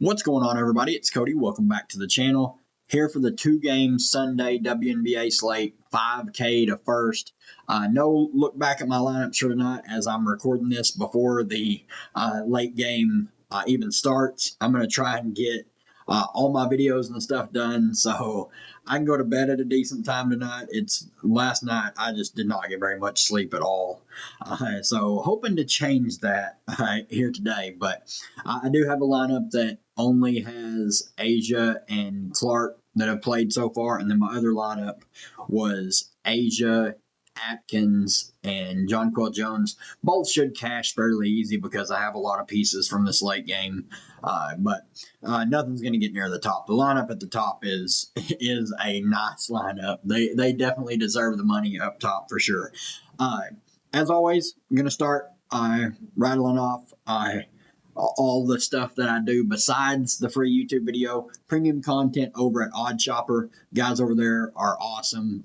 What's going on, everybody? It's Cody. Welcome back to the channel. Here for the two-game Sunday WNBA slate, 5K to first. No look back at my lineups for tonight as I'm recording this before the late game even starts. I'm going to try and get all my videos and stuff done so I can go to bed at a decent time tonight. Last night I just did not get very much sleep at all. So hoping to change that here today, but I do have a lineup that only has Asia and Clark that have played so far, and then my other lineup was Asia, Atkins, and Jonquel Jones. Both should cash fairly easy because I have a lot of pieces from this late game, but nothing's going to get near the top. The lineup at the top is a nice lineup. They definitely deserve the money up top for sure. As always, I'm going to start rattling off all the stuff that I do besides the free YouTube video, premium content over at Odd Shopper. Guys over there are awesome.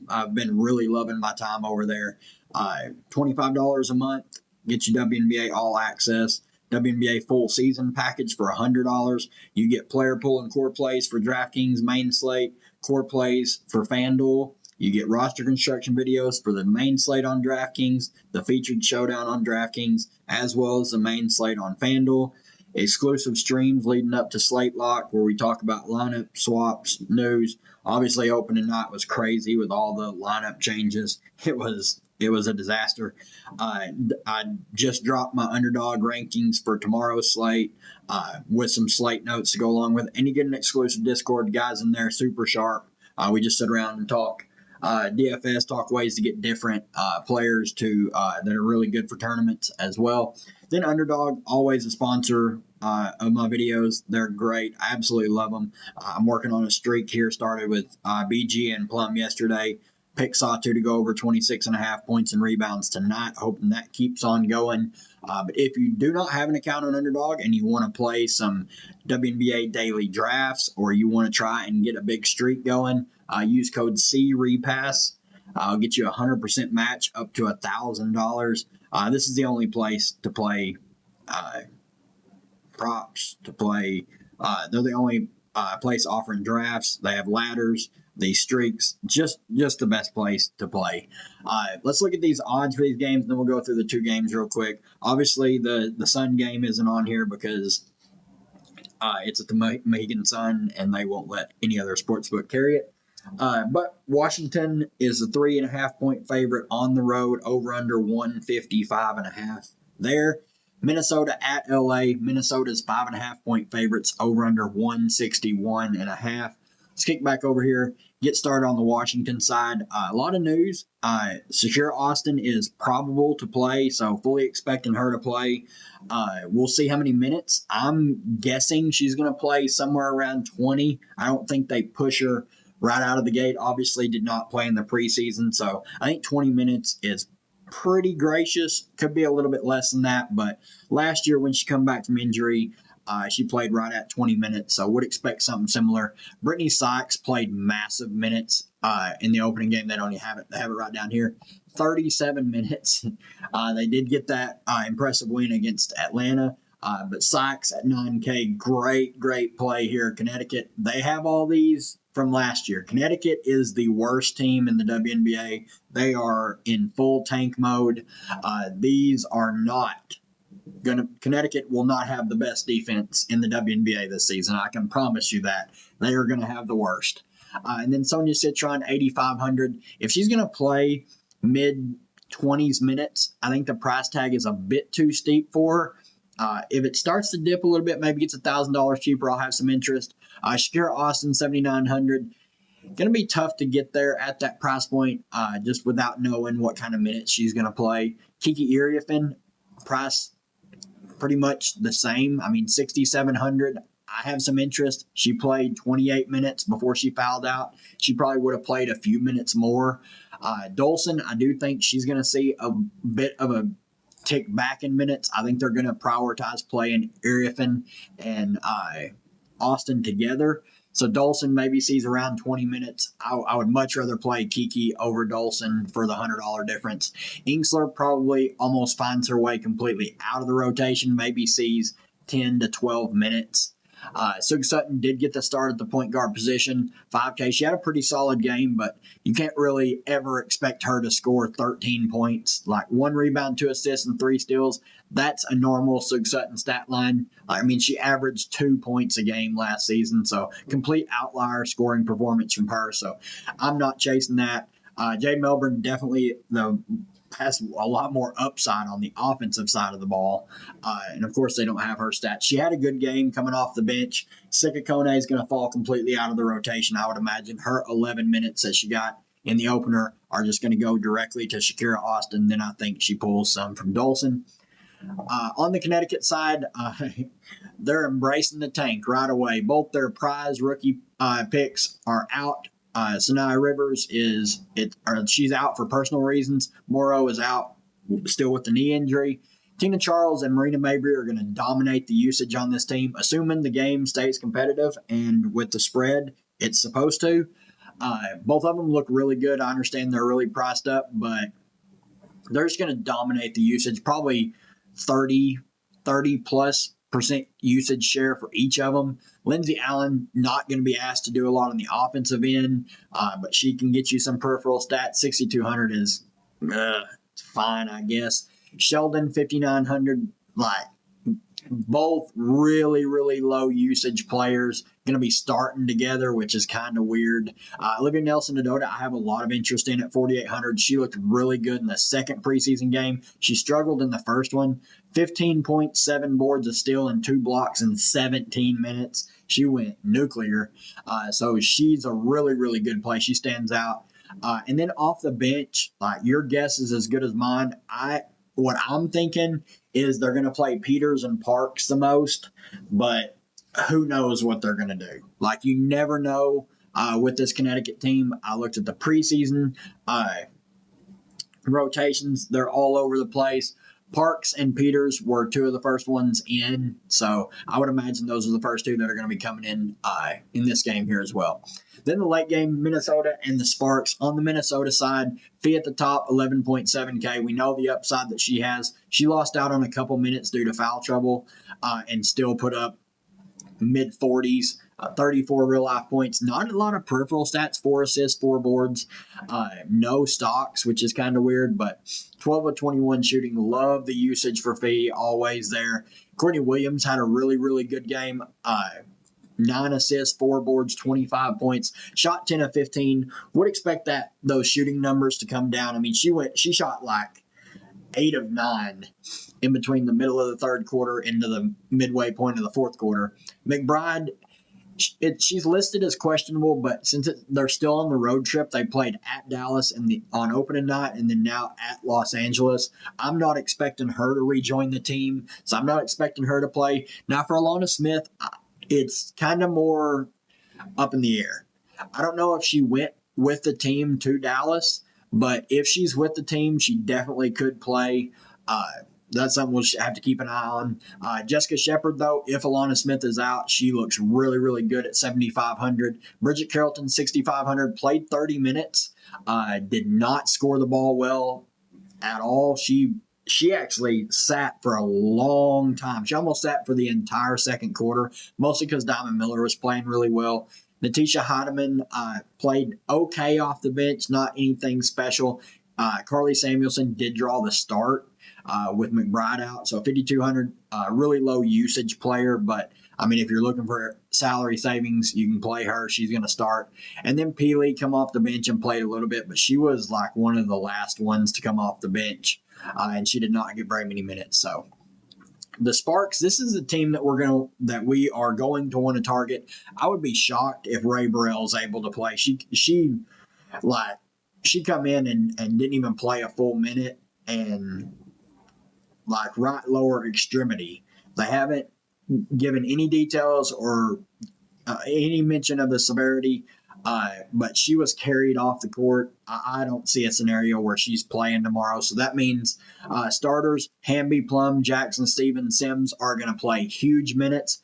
I've been really loving my time over there. $25 a month gets you WNBA All Access, WNBA full season package for $100. You get player pool and core plays for Draftkings main slate, core plays for FanDuel. You get roster construction videos for the main slate on DraftKings, the featured showdown on DraftKings, as well as the main slate on FanDuel. Exclusive streams leading up to Slate Lock, where we talk about lineup swaps, news. Obviously, opening night was crazy with all the lineup changes. It was a disaster. I just dropped my underdog rankings for tomorrow's slate with some slate notes to go along with it. And you get an exclusive Discord. Guys in there super sharp. We just sit around and talk DFS, talk ways to get different players that are really good for tournaments as well. Then Underdog, always a sponsor of my videos. They're great. I absolutely love them. I'm working on a streak here. Started with BG and Plum yesterday. Pick Satu to go over 26.5 points and rebounds tonight. Hoping that keeps on going. But if you do not have an account on Underdog and you want to play some WNBA daily drafts, or you want to try and get a big streak going, use code CREPASS. I'll get you a 100% match up to $1,000. This is the only place to play props, to play. They're the only place offering drafts. They have ladders, these streaks, just the best place to play. Let's look at these odds for these games, and then we'll go through the two games real quick. Obviously, the Sun game isn't on here because it's at the Mohegan Sun, and they won't let any other sportsbook carry it. But Washington is a 3.5 point favorite on the road, over under 155.5 there. Minnesota at LA. Minnesota's 5.5 point favorites, over under 161.5. Let's kick back over here, get started on the Washington side. A lot of news. Shakira Austin is probable to play, so fully expecting her to play. We'll see how many minutes. I'm guessing she's going to play somewhere around 20. I don't think they push her right out of the gate. Obviously did not play in the preseason, so I think 20 minutes is pretty gracious. Could be a little bit less than that, but last year when she come back from injury, she played right at 20 minutes, so would expect something similar. Brittany Sykes played massive minutes in the opening game. They don't even have it. They have it right down here. 37 minutes. They did get that impressive win against Atlanta. But Sykes at 9K, great play here. Connecticut, they have all these from last year. Connecticut is the worst team in the WNBA. They are in full tank mode. These are not Connecticut will not have the best defense in the WNBA this season. I can promise you that. They are going to have the worst. And then Sonia Citron, 8,500. If she's going to play mid-20s minutes, I think the price tag is a bit too steep for her. If it starts to dip a little bit, maybe gets $1,000 cheaper, I'll have some interest. Shakira Austin, 7,900. Going to be tough to get there at that price point just without knowing what kind of minutes she's going to play. Kiki Iriafen, price pretty much the same. I mean, 6,700. I have some interest. She played 28 minutes before she fouled out. She probably would have played a few minutes more. Dolson, I do think she's going to see a bit of a tick back in minutes. I think they're going to prioritize playing Iriafen and Austin together. So Dolson maybe sees around 20 minutes. I would much rather play Kiki over Dolson for the $100 difference. Ingsler probably almost finds her way completely out of the rotation, maybe sees 10 to 12 minutes. Sug Sutton did get the start at the point guard position, 5K. She had a pretty solid game, but you can't really ever expect her to score 13 points, like 1 rebound, 2 assists, and 3 steals. That's a normal Sug Sutton stat line. I mean, she averaged 2 points a game last season, so complete outlier scoring performance from her. So I'm not chasing that. Jade Melbourne definitely has a lot more upside on the offensive side of the ball. And of course, they don't have her stats. She had a good game coming off the bench. Sikakone is going to fall completely out of the rotation. I would imagine her 11 minutes that she got in the opener are just going to go directly to Shakira Austin. Then I think she pulls some from Dolson. On the Connecticut side, they're embracing the tank right away. Both their prize rookie picks are out. Sanaa Rivers she's out for personal reasons. Morrow is out still with the knee injury. Tina Charles and Marina Mabry are going to dominate the usage on this team, assuming the game stays competitive and with the spread it's supposed to. Both of them look really good. I understand they're really priced up, but they're just going to dominate the usage, probably 30 plus percent usage share for each of them. Lindsay Allen not going to be asked to do a lot on the offensive end, but she can get you some peripheral stats. 6,200 is fine, I guess. Sheldon 5,900, like both really, really low usage players going to be starting together, which is kind of weird. Olivia Nelson-Ododa, I have a lot of interest in at 4,800. She looked really good in the second preseason game. She struggled in the first one. 15.7 boards of steal and 2 blocks in 17 minutes. She went nuclear. So she's a really, really good play. She stands out. And then off the bench, your guess is as good as mine. What I'm thinking is they're going to play Peters and Parks the most, but who knows what they're going to do. Like, you never know with this Connecticut team. I looked at the preseason rotations. They're all over the place. Parks and Peters were 2 of the first ones in, so I would imagine those are the first 2 that are going to be coming in this game here as well. Then the late game, Minnesota and the Sparks. On the Minnesota side, Fee at the top, 11.7K. We know the upside that she has. She lost out on a couple minutes due to foul trouble and still put up mid-40s, 34 real-life points. Not a lot of peripheral stats, 4 assists, 4 boards. No stocks, which is kind of weird, but 12 of 21 shooting. Love the usage for Fee, always there. Courtney Williams had a really, really good game. 9 assists, 4 boards, 25 points. Shot 10 of 15. Would expect those shooting numbers to come down. I mean, she shot like 8 of 9 in between the middle of the third quarter into the midway point of the fourth quarter. McBride, she's listed as questionable, but since they're still on the road trip, they played at Dallas on opening night and then now at Los Angeles. I'm not expecting her to rejoin the team, so I'm not expecting her to play. Now, for Alana Smith, it's kind of more up in the air. I don't know if she went with the team to Dallas, but if she's with the team, she definitely could play. That's something we'll have to keep an eye on. Jessica Shepard, though, if Alana Smith is out, she looks really, really good at 7,500. Bridget Carrollton, 6,500, played 30 minutes, did not score the ball well at all. She actually sat for a long time. She almost sat for the entire second quarter, mostly because Diamond Miller was playing really well. Natisha Heidemann played okay off the bench, not anything special. Carly Samuelson did draw the start with McBride out. So 5,200, really low usage player. But, I mean, if you're looking for salary savings, you can play her. She's going to start. And then Peely come off the bench and played a little bit, but she was like one of the last ones to come off the bench. And she did not get very many minutes. So the Sparks, this is a team that we are going to want to target. I would be shocked if Ray Burrell is able to play. She come in and didn't even play a full minute, and like right lower extremity. They haven't given any details or any mention of the severity, but she was carried off the court. I don't see a scenario where she's playing tomorrow. So that means starters, Hamby, Plum, Jackson, Stevens, Sims are going to play huge minutes.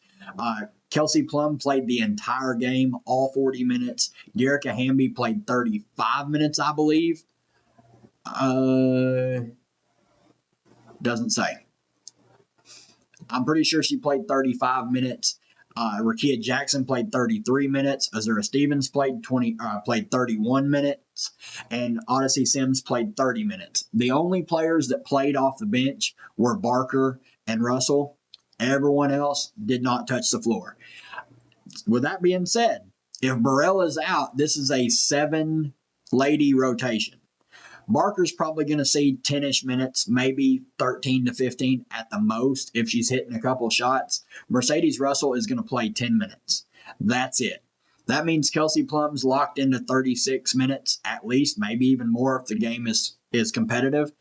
Kelsey Plum played the entire game, all 40 minutes. Derica Hamby played 35 minutes, I believe. Doesn't say. I'm pretty sure she played 35 minutes. Rakia Jackson played 33 minutes. Azura Stevens played 31 minutes, and Odyssey Sims played 30 minutes. The only players that played off the bench were Barker and Russell. Everyone else did not touch the floor. With that being said, if Burrell is out, this is a 7-lady rotation. Barker's probably going to see 10-ish minutes, maybe 13 to 15 at the most if she's hitting a couple shots. Mercedes Russell is going to play 10 minutes. That's it. That means Kelsey Plum's locked into 36 minutes at least, maybe even more if the game is competitive.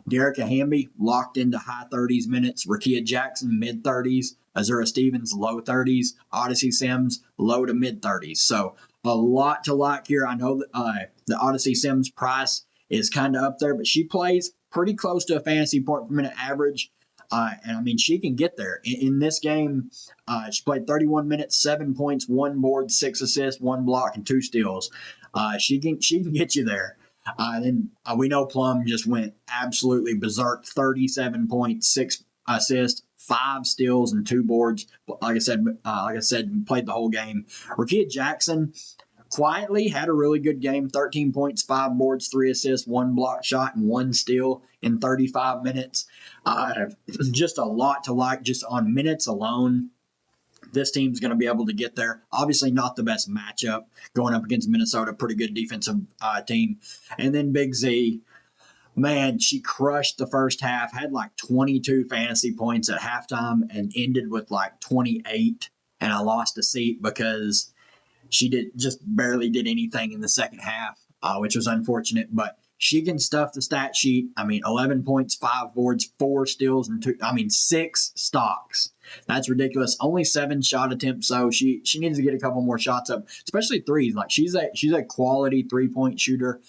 Derek Hamby locked into high 30s minutes. Rakia Jackson, mid 30s. Azura Stevens, low 30s. Odyssey Sims, low to mid 30s. So a lot to like here. I know that the Odyssey Sims price is kind of up there, but she plays pretty close to a fantasy point per minute average. And I mean, she can get there. In this game, she played 31 minutes, 7 points, 1 board, 6 assists, 1 block, and 2 steals. She can get you there. Then we know Plum just went absolutely berserk. 37 points, 6 assists, 5 steals, and 2 boards. Like I said, played the whole game. Rakia Jackson quietly had a really good game. 13 points, 5 boards, 3 assists, 1 block shot, and 1 steal in 35 minutes. Just a lot to like just on minutes alone. This team's going to be able to get there. Obviously not the best matchup going up against Minnesota. Pretty good defensive team. And then Big Z, man, she crushed the first half. Had like 22 fantasy points at halftime and ended with like 28. And I lost a seat because she just barely did anything in the second half, which was unfortunate. But she can stuff the stat sheet. I mean, 11 points, 5 boards, 4 steals, and 6 stocks. That's ridiculous. Only 7 shot attempts, so she needs to get a couple more shots up, especially threes. Like she's a quality 3-point shooter.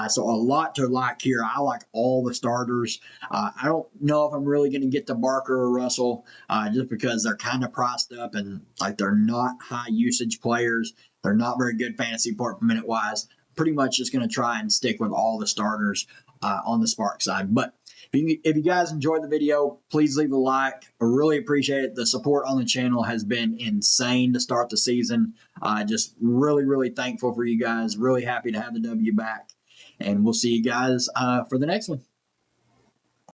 So a lot to like here. I like all the starters. I don't know if I'm really going to get to Barker or Russell just because they're kind of priced up and like they're not high usage players. They're not very good fantasy point per minute wise. Pretty much just going to try and stick with all the starters on the Spark side. But if you guys enjoyed the video, please leave a like. I really appreciate it. The support on the channel has been insane to start the season. Just really, really thankful for you guys. Really happy to have the W back. And we'll see you guys for the next one.